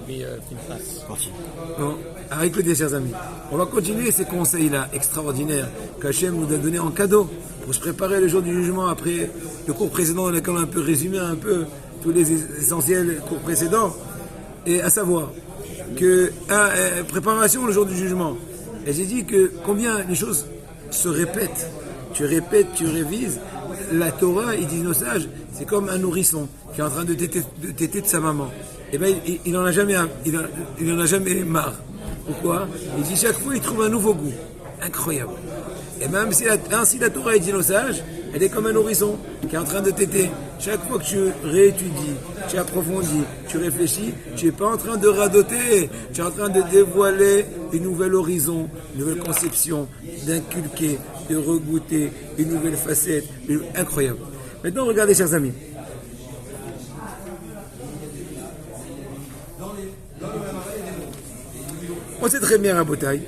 Rabbi Pinchas. Bon, alors écoutez, chers amis, on va continuer ces conseils-là extraordinaires qu'Hachem nous a donnés en cadeau pour se préparer le jour du jugement après le cours précédent dans lequel on a un peu résumé un peu tous les essentiels cours précédents, et à savoir que préparation le jour du jugement. Et j'ai dit que combien les choses se répètent. Tu répètes, tu révises. La Torah, ils disent nos sages, c'est comme un nourrisson qui est en train de téter de sa maman. Et bien, il en a jamais marre. Pourquoi? Il dit chaque fois, il trouve un nouveau goût. Incroyable. Et même si la Torah est dit nos sages, elle est comme un nourrisson qui est en train de téter. Chaque fois que tu réétudies, tu approfondis, tu réfléchis, tu n'es pas en train de radoter. Tu es en train de dévoiler une nouvelle horizon, une nouvelle conception, d'inculquer, de regoûter une nouvelle facette. Incroyable. Maintenant, regardez, chers amis. On sait très bien, Rabotai.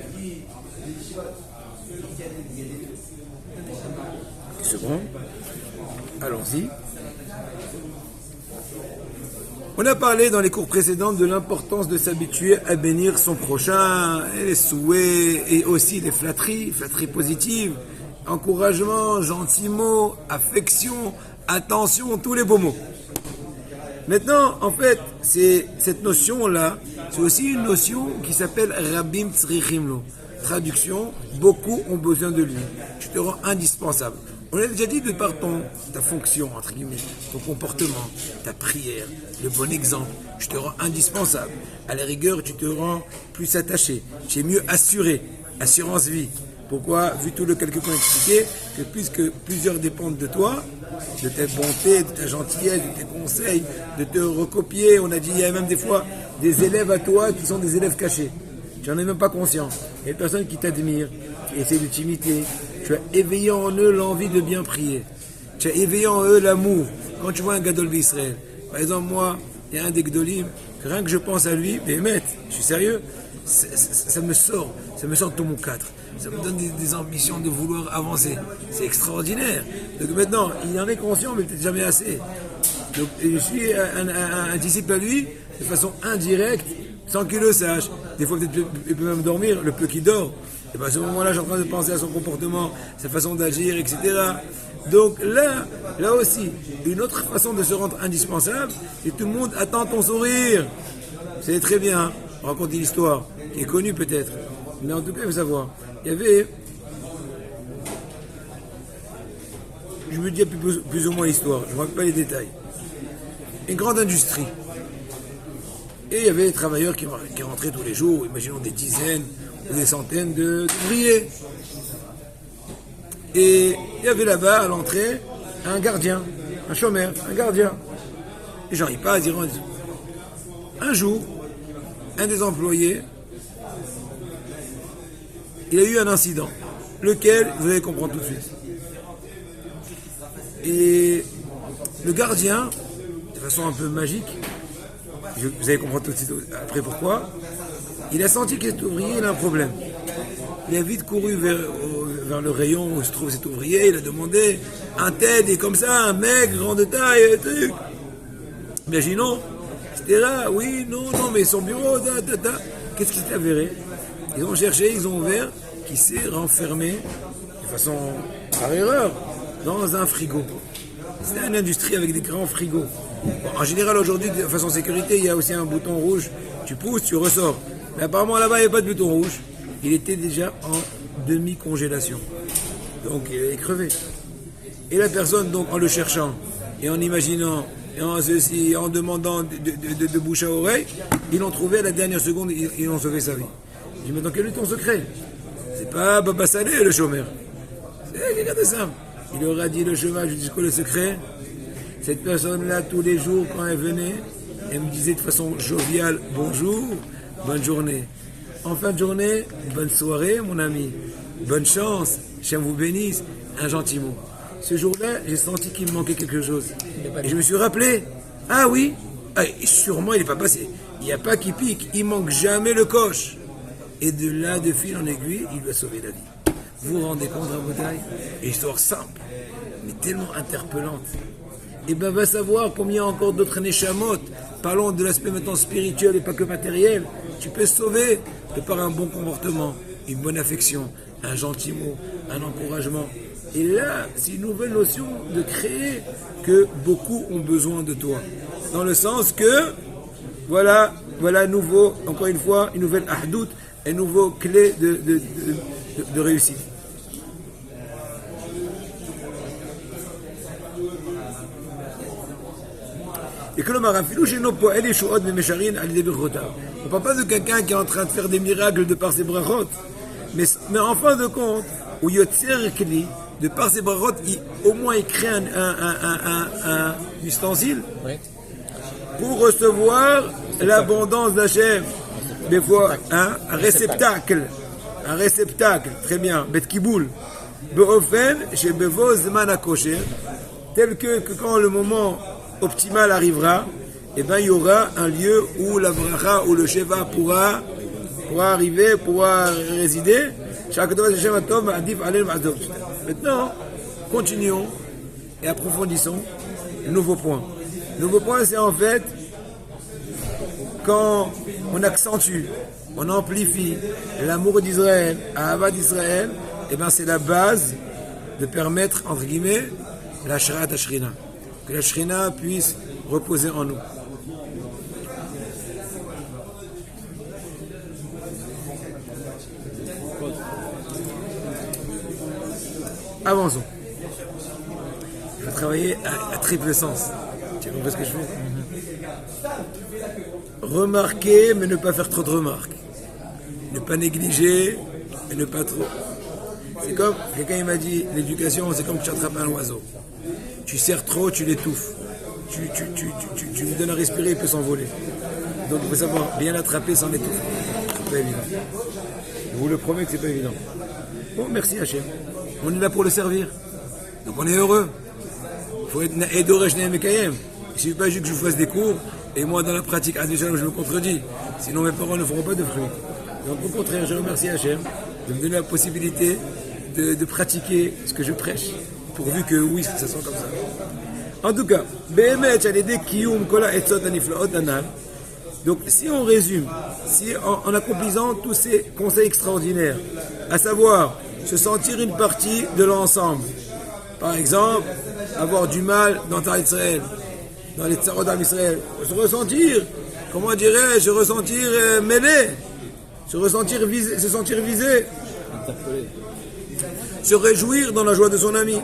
C'est bon. Allons-y. On a parlé dans les cours précédents de l'importance de s'habituer à bénir son prochain, et les souhaits et aussi les flatteries positives, encouragement, gentils mots, affection, attention, tous les beaux mots. Maintenant, en fait, cette notion-là, c'est aussi une notion qui s'appelle Rabim Tzrichim Lo. Traduction, beaucoup ont besoin de lui. Tu te rends indispensable. On a déjà dit de par ta fonction, entre guillemets, ton comportement, ta prière, le bon exemple, tu te rends indispensable. À la rigueur, tu te rends plus attaché. Tu es mieux assuré. Assurance vie. Pourquoi? Vu tout le calcul qu'on a expliqué, que puisque plusieurs dépendent de toi, de ta bonté, de ta gentillesse, de tes conseils, de te recopier. On a dit, il y a même des fois des élèves à toi qui sont des élèves cachés. Tu n'en es même pas conscient. Il y a des personnes qui t'admirent, qui essaient de t'imiter. Tu as éveillé en eux l'envie de bien prier. Tu as éveillé en eux l'amour. Quand tu vois un Gadol d'Israël, par exemple, moi, il y a un des Gdolim, que rien que je pense à lui, mais je suis sérieux, ça me sort de tout mon cadre. Ça me donne des ambitions de vouloir avancer. C'est extraordinaire. Donc maintenant, il en est conscient, mais peut-être jamais assez. Donc je suis un disciple à lui, de façon indirecte, sans qu'il le sache. Des fois, peut-être il peut même dormir, le peu qu'il dort. Et bien à ce moment-là, je suis en train de penser à son comportement, sa façon d'agir, etc. Donc là aussi, une autre façon de se rendre indispensable, et tout le monde attend ton sourire. C'est très bien. On raconte une histoire qui est connue peut-être. Mais en tout cas, il faut savoir. Il y avait, je me dis plus ou moins l'histoire, je ne me rappelle pas les détails, une grande industrie. Et il y avait des travailleurs qui rentraient tous les jours, imaginons des dizaines ou des centaines d'ouvriers. Et il y avait là-bas, à l'entrée, un gardien, un chômeur, un gardien. Les gens y passent, ils rentrent. Un jour, un des employés, il a eu un incident, lequel vous allez comprendre tout de suite. Et le gardien, de façon un peu magique, vous allez comprendre tout de suite après pourquoi, il a senti que cet ouvrier il a un problème. Il a vite couru vers le rayon où se trouve cet ouvrier, il a demandé un tel, et comme ça, un mec, grand de taille, truc. Imaginons, etc. Oui, non, mais son bureau, Qu'est-ce qui s'est avéré? Ils ont cherché, ils ont ouvert, qui s'est renfermé, de façon par erreur, dans un frigo. C'est une industrie avec des grands frigos. Bon, en général, aujourd'hui, de façon sécurité, il y a aussi un bouton rouge. Tu pousses, tu ressors. Mais apparemment, là-bas, il n'y avait pas de bouton rouge. Il était déjà en demi-congélation. Donc, il est crevé. Et la personne, donc, en le cherchant, et en imaginant, et en ceci, en demandant de bouche à oreille, ils l'ont trouvé à la dernière seconde, ils ont sauvé sa vie. Je dis, mais dans quel est ton secret? C'est pas Baba Salé, le chômeur. C'est quelqu'un de simple. Il aura dit le chômage, je dis quoi le secret? Cette personne-là, tous les jours, quand elle venait, elle me disait de façon joviale, bonjour, bonne journée. En fin de journée, bonne soirée, mon ami. Bonne chance, Hachem vous bénisse, un gentil mot. Ce jour-là, j'ai senti qu'il me manquait quelque chose. Et je me suis rappelé, ah oui, sûrement il n'est pas passé. Il n'y a pas qui pique, il manque jamais le coche. Et de là, de fil en aiguille, il lui a sauvé la vie. Vous vous rendez compte, Rabotai? Histoire simple, mais tellement interpellante. Et ben va savoir combien encore d'autres neshamot parlons de l'aspect maintenant spirituel et pas que matériel, tu peux sauver de par un bon comportement, une bonne affection, un gentil mot, un encouragement. Et là, c'est une nouvelle notion de créer que beaucoup ont besoin de toi. Dans le sens que, voilà nouveau, encore une fois, une nouvelle ahdout, un nouveau clé de réussite. Et que le marafilou, chez nos poètes, les chouot, mais mécharines, à l'idée de Rota. On ne parle pas de quelqu'un qui est en train de faire des miracles de par ses brachot. Mais en fin de compte, où Yotzer Kli, de par ses brachot, au moins il crée un ustensile pour recevoir l'abondance d'Hachem. Des fois, un réceptacle, très bien, Bet Kiboul. Beofen, chez Bevo Zman Akosher, tel que quand le moment optimal arrivera, et ben il y aura un lieu où la bracha ou le sheva pourra arriver, pourra résider. Maintenant, continuons et approfondissons le nouveau point. Le nouveau point, c'est en fait quand on accentue, on amplifie l'amour d'Israël, Ahava d'Israël, et ben c'est la base de permettre, entre guillemets, la Shrat Ashrina. Que la Shrina puisse reposer en nous. Avançons. Je vais travailler à triple sens. Tu as compris ce que je fais? Remarquer, mais ne pas faire trop de remarques. Ne pas négliger, et ne pas trop. C'est comme, quelqu'un il m'a dit, l'éducation, c'est comme que tu attrapes un oiseau. Tu serres trop, tu l'étouffes. Tu lui donnes à respirer, il peut s'envoler. Donc il faut savoir bien l'attraper sans l'étouffer. C'est pas évident. Je vous le promets que c'est pas évident. Bon, merci Hachem. On est là pour le servir. Donc on est heureux. Il faut être Edoresh Nehemekayem. Il ne suffit pas juste que je vous fasse des cours et moi dans la pratique, déjà je me contredis. Sinon mes parents ne feront pas de fruits. Donc au contraire, je remercie Hachem de me donner la possibilité de pratiquer ce que je prêche. Pourvu que oui, ça soit comme ça. En tout cas, donc si on résume, en accomplissant tous ces conseils extraordinaires, à savoir se sentir une partie de l'ensemble, par exemple, avoir du mal dans Tarit Israël, dans les Tsarot d'Israël, se ressentir, comment dirais-je, se ressentir mêlé, se sentir visé, se réjouir dans la joie de son ami.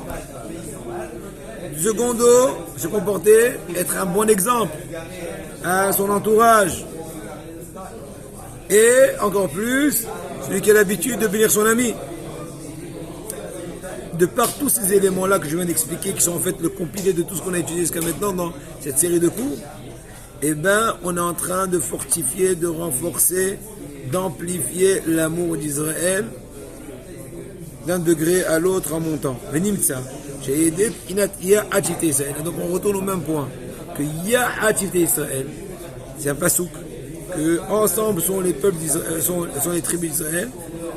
Secondo, se comporter, être un bon exemple à son entourage. Et encore plus, celui qui a l'habitude de bénir son ami. De par tous ces éléments-là que je viens d'expliquer, qui sont en fait le compilé de tout ce qu'on a étudié jusqu'à maintenant dans cette série de cours, eh bien, on est en train de fortifier, de renforcer, d'amplifier l'amour d'Israël d'un degré à l'autre en montant. Donc on retourne au même point, que Ya'ativte Israël, c'est un pasouk, que ensemble sont les peuples sont les tribus d'Israël.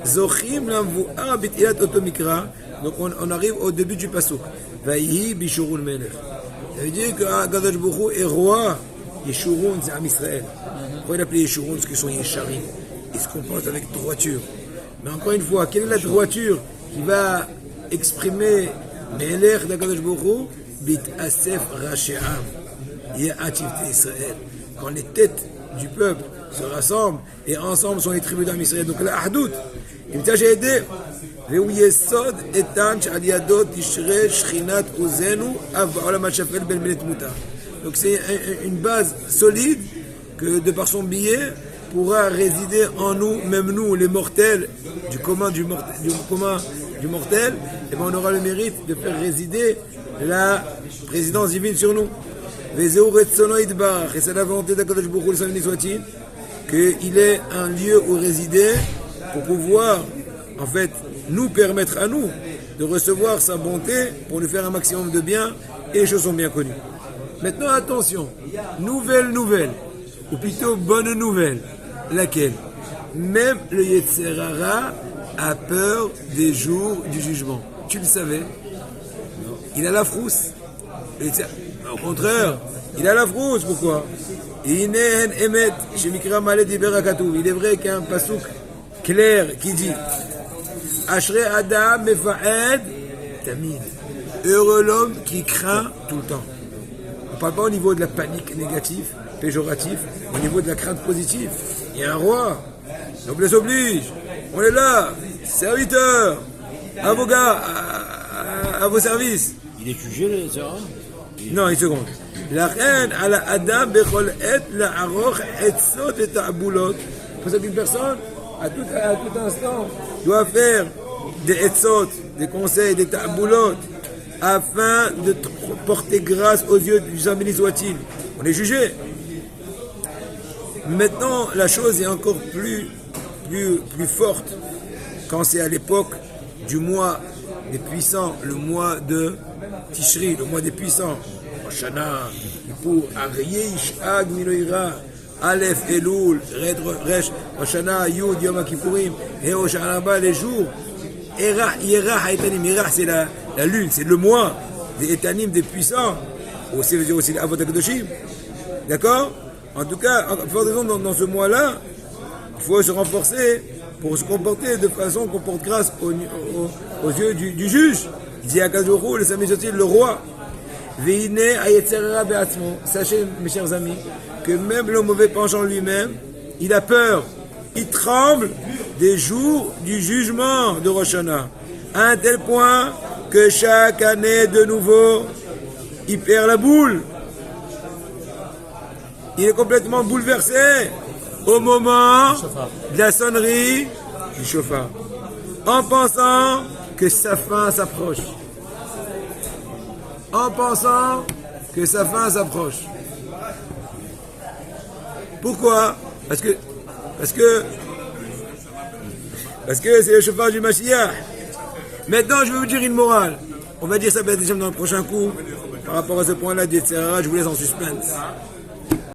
Zochim lamvu'a bitilat otomikra. Donc on arrive au début du pasouk. Vaïhi bishurun melech. Ça veut dire que Kadosh Baruch Hu est roi. Yeshurun, c'est Am Israël. Pourquoi il appelait Yeshurun? Parce qu'ils sont Yesharim. Ils se comportent avec droiture. Mais encore une fois, quelle est la droiture qui va exprimer Melech d'Akadosh Baruch Hu? Bit Asef Rache'am. Ya'ativte Israël. Quand les têtes du peuple se rassemblent et ensemble sont les tribus d'Am Israël. Donc la Ahdout. Il t'a aidé. והוא יסוד איתן שעל ידו תשרה שכינת עוזנו אף בעולם השפל בין בני תמותה. Donc c'est une base solide que de par son billet pourra résider en nous, même nous les mortels, du commun du mortel, et ben on aura le mérite de faire résider la présidence divine sur nous. Et c'est la volonté d'Akadosh Baruch Hu, le saint soit-il, qu'il ait un lieu où résider pour pouvoir en fait nous permettre à nous de recevoir sa bonté pour nous faire un maximum de bien, et les choses sont bien connues. Maintenant attention, nouvelle, ou plutôt bonne nouvelle, laquelle? Même le Yetzer Hara a peur des jours du jugement. Tu le savais? Il a la frousse. Au contraire, il a la frousse, pourquoi? Inen emet, shemikra malé dibera katuv. Il est vrai qu'il y a un pasouk clair qui dit Ashrei Adam mefa'ed tamid. Heureux l'homme qui craint tout le temps. On ne parle pas au niveau de la panique négative, péjorative, au niveau de la crainte positive. Il y a un roi, noblesse oblige, on est là, serviteur, avocat, à vos services. Il est jugé, ça? Non, une seconde. La reine à la Adam bechol et la aroch etzot et ta'boulot. Pour ça qu'une personne, à tout instant, doit faire des etzot, des conseils, des ta'boulot, afin de porter grâce aux yeux du Saint béni soit-il. On est jugé. Maintenant, la chose est encore plus forte quand c'est à l'époque du mois des puissants, le mois de Tishri, le mois des puissants. Shana, Kippur, Ariyesh, Ag, Miloïra, Aleph, Elul, Resh, Shana, Yud, Yom Kippourim, et Oshanaba, les jours. Yerah, Etanim, Yerah, c'est la lune, c'est le mois des Etanim, des puissants. Aussi, veut dire aussi Avot HaKadoshim. D'accord? En tout cas, dans ce mois-là, il faut se renforcer pour se comporter de façon qu'on porte grâce aux yeux du juge. Il dit à Kadourou, le Sami Sotil, le roi. Sachez, mes chers amis, que même le mauvais penchant lui-même, il a peur, il tremble des jours du jugement de Rosh Hashanah, à un tel point que chaque année de nouveau, il perd la boule. Il est complètement bouleversé au moment de la sonnerie du chauffard, en pensant que sa fin s'approche. En pensant que sa fin s'approche. Pourquoi? Parce que c'est le chauffard du Mashiach. Maintenant, je vais vous dire une morale. On va dire ça déjà dans le prochain coup. Par rapport à ce point-là, je vous laisse en suspense.